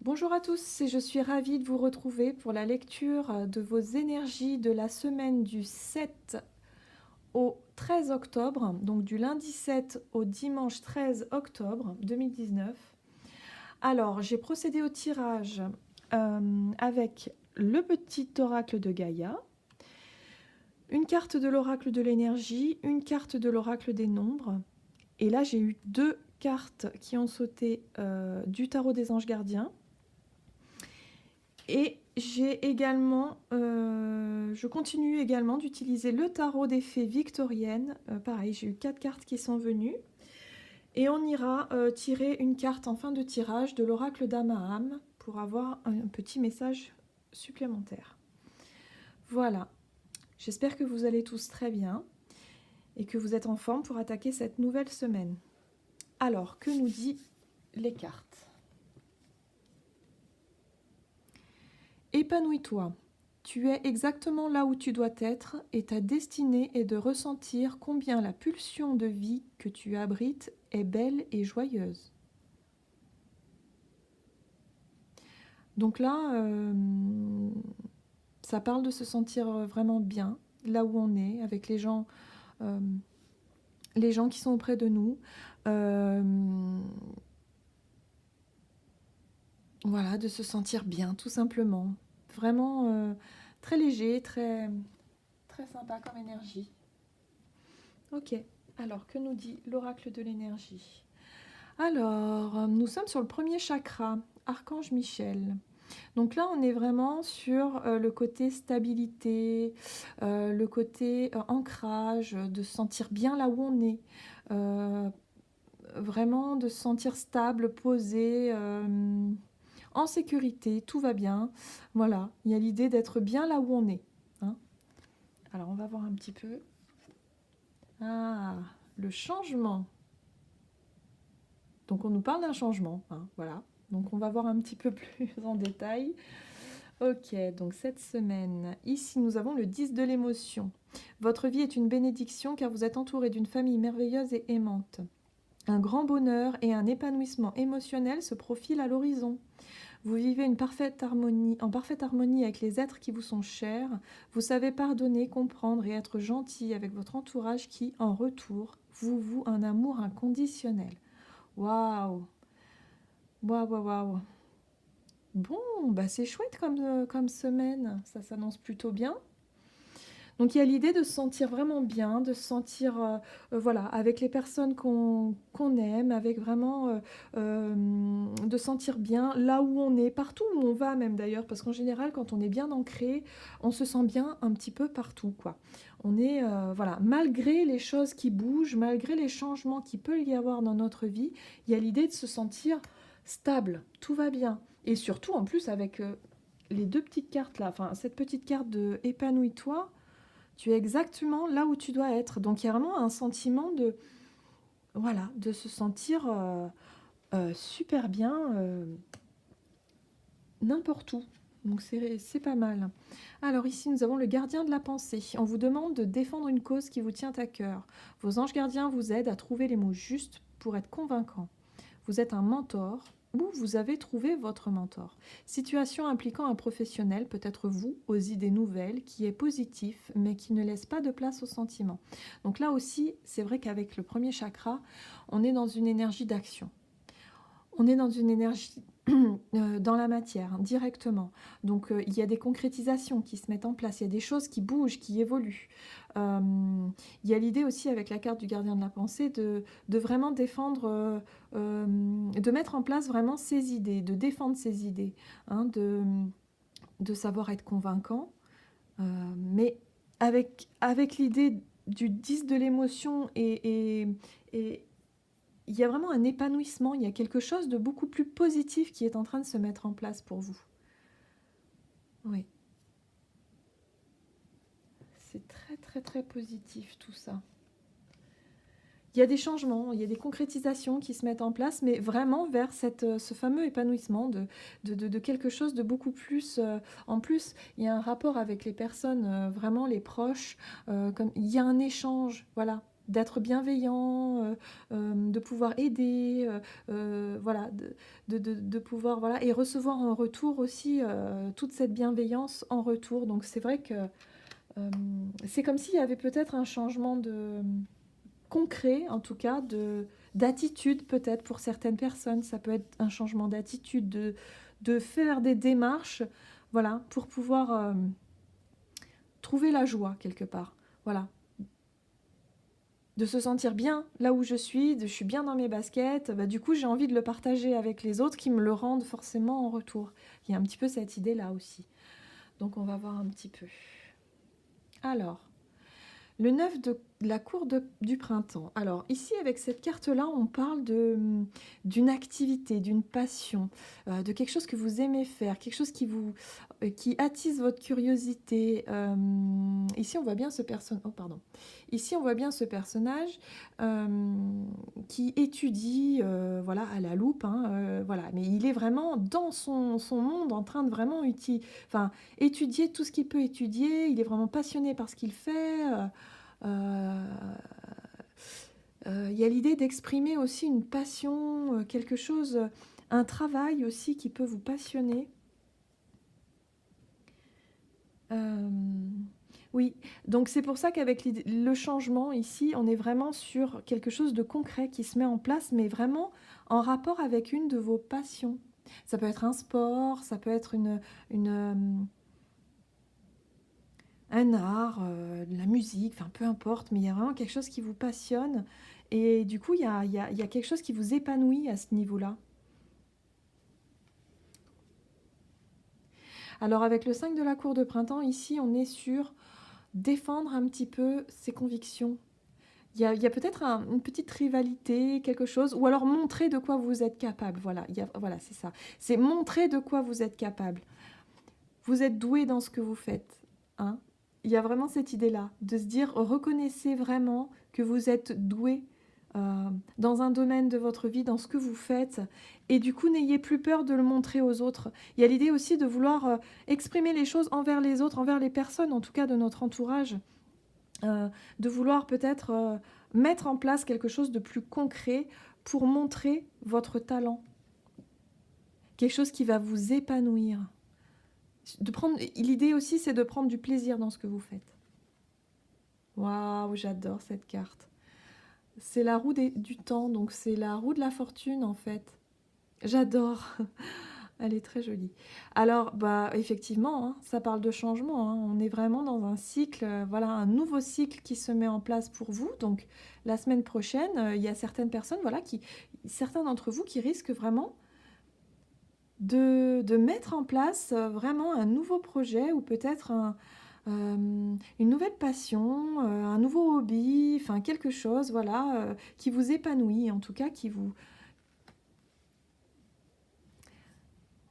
Bonjour à tous, et je suis ravie de vous retrouver pour la lecture de vos énergies de la semaine du 7 au 13 octobre, donc du lundi 7 au dimanche 13 octobre 2019. Alors, j'ai procédé au tirage avec le petit oracle de Gaïa, une carte de l'oracle de l'énergie, une carte de l'oracle des nombres, et là j'ai eu deux cartes qui ont sauté du tarot des anges gardiens. Et j'ai également, je continue également d'utiliser le tarot des fées victoriennes. Pareil, j'ai eu 4 cartes qui sont venues. Et on ira tirer une carte en fin de tirage de l'oracle d'Amaham pour avoir un petit message supplémentaire. Voilà, j'espère que vous allez tous très bien et que vous êtes en forme pour attaquer cette nouvelle semaine. Alors, que nous dit les cartes ? Épanouis-toi. Tu es exactement là où tu dois être et ta destinée est de ressentir combien la pulsion de vie que tu abrites est belle et joyeuse. Donc là, ça parle de se sentir vraiment bien, là où on est, avec euh, les gens qui sont auprès de nous. Voilà, de se sentir bien, tout simplement. Vraiment très léger, très, très sympa comme énergie. Ok, alors que nous dit l'oracle de l'énergie ? Alors, nous sommes sur le premier chakra, Archange Michel. Donc là, on est vraiment sur le côté stabilité, le côté ancrage, de se sentir bien là où on est. Vraiment de se sentir stable, posé, en sécurité, tout va bien. Voilà, il y a l'idée d'être bien là où on est. Hein. Alors, on va voir un petit peu. Ah, le changement. Donc on nous parle d'un changement, hein, voilà. Donc on va voir un petit peu plus en détail. Ok, donc cette semaine, ici nous avons le 10 de l'émotion. Votre vie est une bénédiction car vous êtes entouré d'une famille merveilleuse et aimante. Un grand bonheur et un épanouissement émotionnel se profilent à l'horizon. Vous vivez en parfaite harmonie avec les êtres qui vous sont chers. Vous savez pardonner, comprendre et être gentil avec votre entourage qui, en retour, vous voue un amour inconditionnel. Waouh! Waouh, waouh, waouh! Bon, bah c'est chouette comme semaine, ça s'annonce plutôt bien. Donc il y a l'idée de se sentir vraiment bien, de se sentir voilà, avec les personnes qu'on aime, avec vraiment de sentir bien là où on est, partout où on va même d'ailleurs, parce qu'en général quand on est bien ancré, on se sent bien un petit peu partout, quoi. On est, voilà, malgré les choses qui bougent, malgré les changements qu'il peut y avoir dans notre vie, il y a l'idée de se sentir stable, tout va bien. Et surtout en plus avec les deux petites cartes là, enfin cette petite carte de épanouis-toi, tu es exactement là où tu dois être. Donc il y a vraiment un sentiment de, voilà, de se sentir super bien n'importe où. Donc c'est pas mal. Alors ici nous avons le gardien de la pensée. On vous demande de défendre une cause qui vous tient à cœur. Vos anges gardiens vous aident à trouver les mots justes pour être convaincants. Vous êtes un mentor ou vous avez trouvé votre mentor. Situation impliquant un professionnel, peut-être vous, aux idées nouvelles, qui est positif, mais qui ne laisse pas de place aux sentiments. Donc là aussi, c'est vrai qu'avec le premier chakra, on est dans une énergie d'action. On est dans une énergie dans la matière, directement. Donc il y a des concrétisations qui se mettent en place, il y a des choses qui bougent, qui évoluent. Il y a l'idée aussi avec la carte du gardien de la pensée de vraiment défendre, de mettre en place vraiment ses idées, de défendre ses idées, hein, de savoir être convaincant, mais avec l'idée du 10 de l'émotion et il y a vraiment un épanouissement, il y a quelque chose de beaucoup plus positif qui est en train de se mettre en place pour vous. Oui. C'est très très très positif tout ça. Il y a des changements, il y a des concrétisations qui se mettent en place, mais vraiment vers ce fameux épanouissement de quelque chose de beaucoup plus... en plus, il y a un rapport avec les personnes, vraiment les proches, comme, il y a un échange, voilà. d'être bienveillant, de pouvoir aider, voilà, de pouvoir, voilà, et recevoir en retour aussi toute cette bienveillance en retour. Donc c'est vrai que c'est comme s'il y avait peut-être un changement de concret, en tout cas, d'attitude peut-être pour certaines personnes. Ça peut être un changement d'attitude, de faire des démarches, voilà, pour pouvoir trouver la joie quelque part. Voilà, de se sentir bien là où je suis bien dans mes baskets, bah, du coup j'ai envie de le partager avec les autres qui me le rendent forcément en retour. Il y a un petit peu cette idée-là aussi. Donc on va voir un petit peu. Alors, le 9 de la cour du printemps. Alors ici avec cette carte-là, on parle d'une activité, d'une passion, de quelque chose que vous aimez faire, quelque chose qui attise votre curiosité. Ici on voit bien ce personnage. Oh pardon. Ici on voit bien ce personnage qui étudie, voilà, à la loupe, hein, voilà. Mais il est vraiment dans son monde, en train de vraiment étudier tout ce qu'il peut étudier. Il est vraiment passionné par ce qu'il fait. Euh, il y a l'idée d'exprimer aussi une passion, quelque chose, un travail aussi qui peut vous passionner. Euh, oui, donc c'est pour ça qu'avec le changement ici, on est vraiment sur quelque chose de concret qui se met en place, mais vraiment en rapport avec une de vos passions. Ça peut être un sport, ça peut être un art, de la musique, enfin peu importe, mais il y a vraiment quelque chose qui vous passionne. Et du coup, il y a quelque chose qui vous épanouit à ce niveau-là. Alors avec le 5 de la cour de printemps, ici, on est sur défendre un petit peu ses convictions. Il y a peut-être une petite rivalité, quelque chose, ou alors montrer de quoi vous êtes capable. Voilà, voilà, c'est ça. C'est montrer de quoi vous êtes capable. Vous êtes doué dans ce que vous faites, hein. Il y a vraiment cette idée-là, de se dire, reconnaissez vraiment que vous êtes doué dans un domaine de votre vie, dans ce que vous faites, et du coup, n'ayez plus peur de le montrer aux autres. Il y a l'idée aussi de vouloir exprimer les choses envers les autres, envers les personnes, en tout cas de notre entourage, de vouloir peut-être mettre en place quelque chose de plus concret pour montrer votre talent, quelque chose qui va vous épanouir. L'idée aussi, c'est de prendre du plaisir dans ce que vous faites. Waouh, j'adore cette carte. C'est la roue du temps, donc c'est la roue de la fortune en fait. J'adore. Elle est très jolie. Alors, bah, effectivement, hein, ça parle de changement, hein. On est vraiment dans un cycle, voilà, un nouveau cycle qui se met en place pour vous. Donc, la semaine prochaine, il y a certaines personnes, voilà, certains d'entre vous qui risquent vraiment de mettre en place vraiment un nouveau projet ou peut-être une nouvelle passion, un nouveau hobby, enfin quelque chose, voilà, qui vous épanouit, en tout cas qui vous...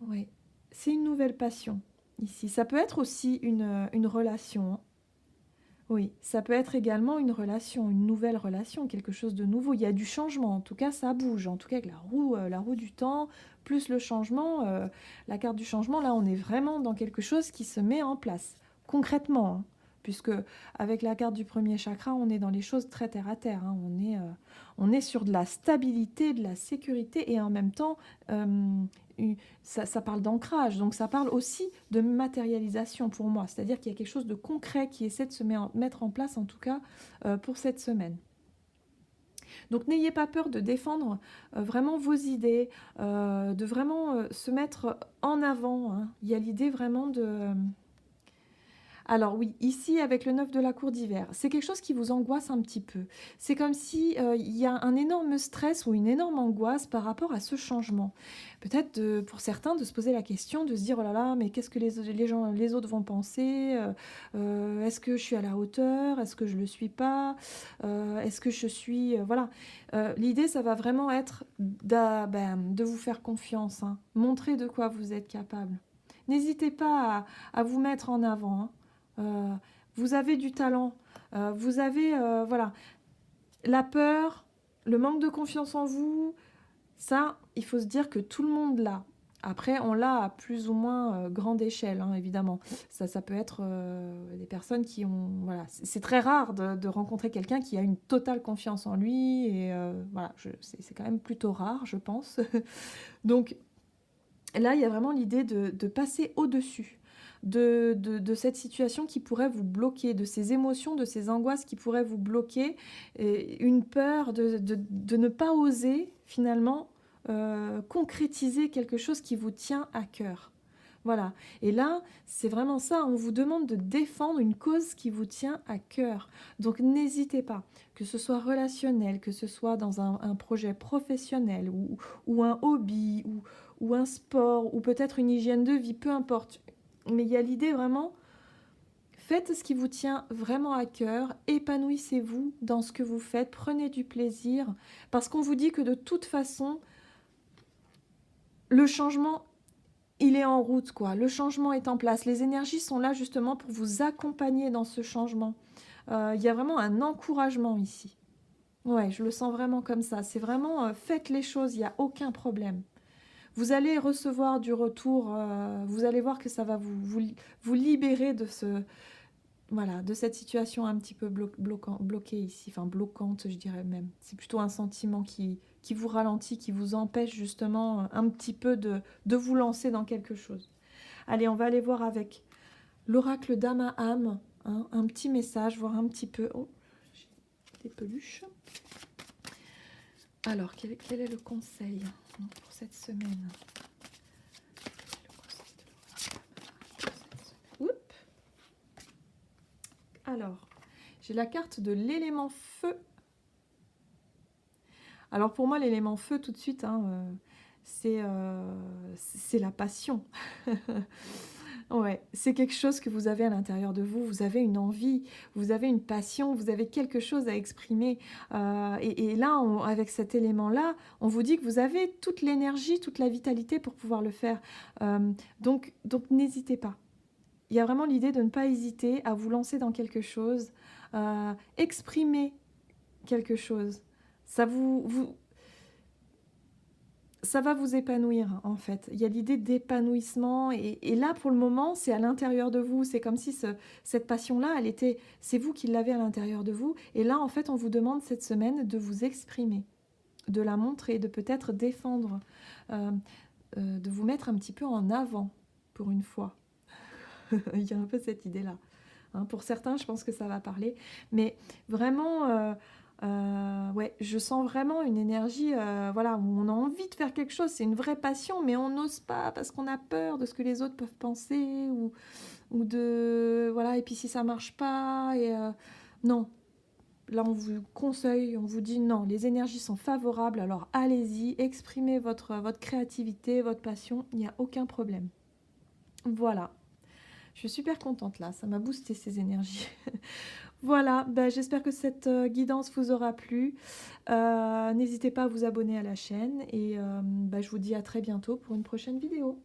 Ouais, c'est une nouvelle passion ici. Ça peut être aussi une relation, hein. Oui, ça peut être également une relation, une nouvelle relation, quelque chose de nouveau. Il y a du changement, en tout cas ça bouge. En tout cas avec la roue du temps, plus le changement, la carte du changement, là on est vraiment dans quelque chose qui se met en place, concrètement, hein. Puisque avec la carte du premier chakra, on est dans les choses très terre à terre, hein. On est sur de la stabilité, de la sécurité et en même temps, ça parle d'ancrage, donc ça parle aussi de matérialisation pour moi, c'est-à-dire qu'il y a quelque chose de concret qui essaie de se mettre en place, en tout cas pour cette semaine. Donc n'ayez pas peur de défendre vraiment vos idées, de vraiment se mettre en avant, hein. Il y a l'idée vraiment de... Alors oui, ici avec le 9 de la cour d'hiver, c'est quelque chose qui vous angoisse un petit peu. C'est comme si il y a un énorme stress ou une énorme angoisse par rapport à ce changement. Peut-être pour certains de se poser la question, de se dire oh là là, mais qu'est-ce que les autres vont penser, est-ce que je suis à la hauteur, est-ce que je le suis pas, est-ce que je suis voilà. L'idée, ça va vraiment être de vous faire confiance, hein. Montrer de quoi vous êtes capable. N'hésitez pas à vous mettre en avant, hein. Euh, vous avez du talent, vous avez voilà, la peur, le manque de confiance en vous, ça, il faut se dire que tout le monde l'a. Après, on l'a à plus ou moins grande échelle, hein, évidemment. Ça peut être des personnes qui ont... Voilà, c'est très rare de rencontrer quelqu'un qui a une totale confiance en lui. Et voilà, c'est quand même plutôt rare, je pense. Donc là, il y a vraiment l'idée de passer au-dessus de cette situation qui pourrait vous bloquer, de ces émotions, de ces angoisses qui pourraient vous bloquer, et une peur de ne pas oser finalement concrétiser quelque chose qui vous tient à cœur. Voilà. Et là, c'est vraiment ça. On vous demande de défendre une cause qui vous tient à cœur. Donc, n'hésitez pas, que ce soit relationnel, que ce soit dans un projet professionnel ou un hobby ou un sport ou peut-être une hygiène de vie, peu importe. Mais il y a l'idée vraiment, faites ce qui vous tient vraiment à cœur, épanouissez-vous dans ce que vous faites, prenez du plaisir, parce qu'on vous dit que de toute façon, le changement, il est en route, quoi. Le changement est en place. Les énergies sont là justement pour vous accompagner dans ce changement. Il y a vraiment un encouragement ici. Ouais, je le sens vraiment comme ça. C'est vraiment, faites les choses, il n'y a aucun problème. Vous allez recevoir du retour, vous allez voir que ça va vous libérer de voilà, de cette situation un petit peu bloquée ici, enfin bloquante, je dirais même. C'est plutôt un sentiment qui vous ralentit, qui vous empêche justement un petit peu de vous lancer dans quelque chose. Allez, on va aller voir avec l'oracle d'âme à âme, hein, un petit message, voir un petit peu... Oh, j'ai des peluches. Alors, quel est le conseil pour cette semaine? Alors, j'ai la carte de l'élément feu. Alors pour moi, l'élément feu, tout de suite, hein, c'est la passion. Ouais, c'est quelque chose que vous avez à l'intérieur de vous. Vous avez une envie, vous avez une passion, vous avez quelque chose à exprimer. Et là, avec cet élément-là, on vous dit que vous avez toute l'énergie, toute la vitalité pour pouvoir le faire. Donc n'hésitez pas. Il y a vraiment l'idée de ne pas hésiter à vous lancer dans quelque chose, exprimer quelque chose. Ça ça va vous épanouir, en fait. Il y a l'idée d'épanouissement. Et là, pour le moment, c'est à l'intérieur de vous. C'est comme si cette passion-là, c'est vous qui l'avez à l'intérieur de vous. Et là, en fait, on vous demande cette semaine de vous exprimer, de la montrer, de peut-être défendre, de vous mettre un petit peu en avant, pour une fois. Il y a un peu cette idée-là. Hein, pour certains, je pense que ça va parler. Mais vraiment, ouais, je sens vraiment une énergie voilà, où on a envie de faire quelque chose. C'est une vraie passion, mais on n'ose pas parce qu'on a peur de ce que les autres peuvent penser. Ou de... Voilà, et puis si ça marche pas... non, là, on vous conseille, on vous dit non, les énergies sont favorables. Alors allez-y, exprimez votre créativité, votre passion. Il n'y a aucun problème. Voilà. Je suis super contente là, ça m'a boosté ces énergies. Voilà, ben, j'espère que cette guidance vous aura plu. N'hésitez pas à vous abonner à la chaîne et ben, je vous dis à très bientôt pour une prochaine vidéo.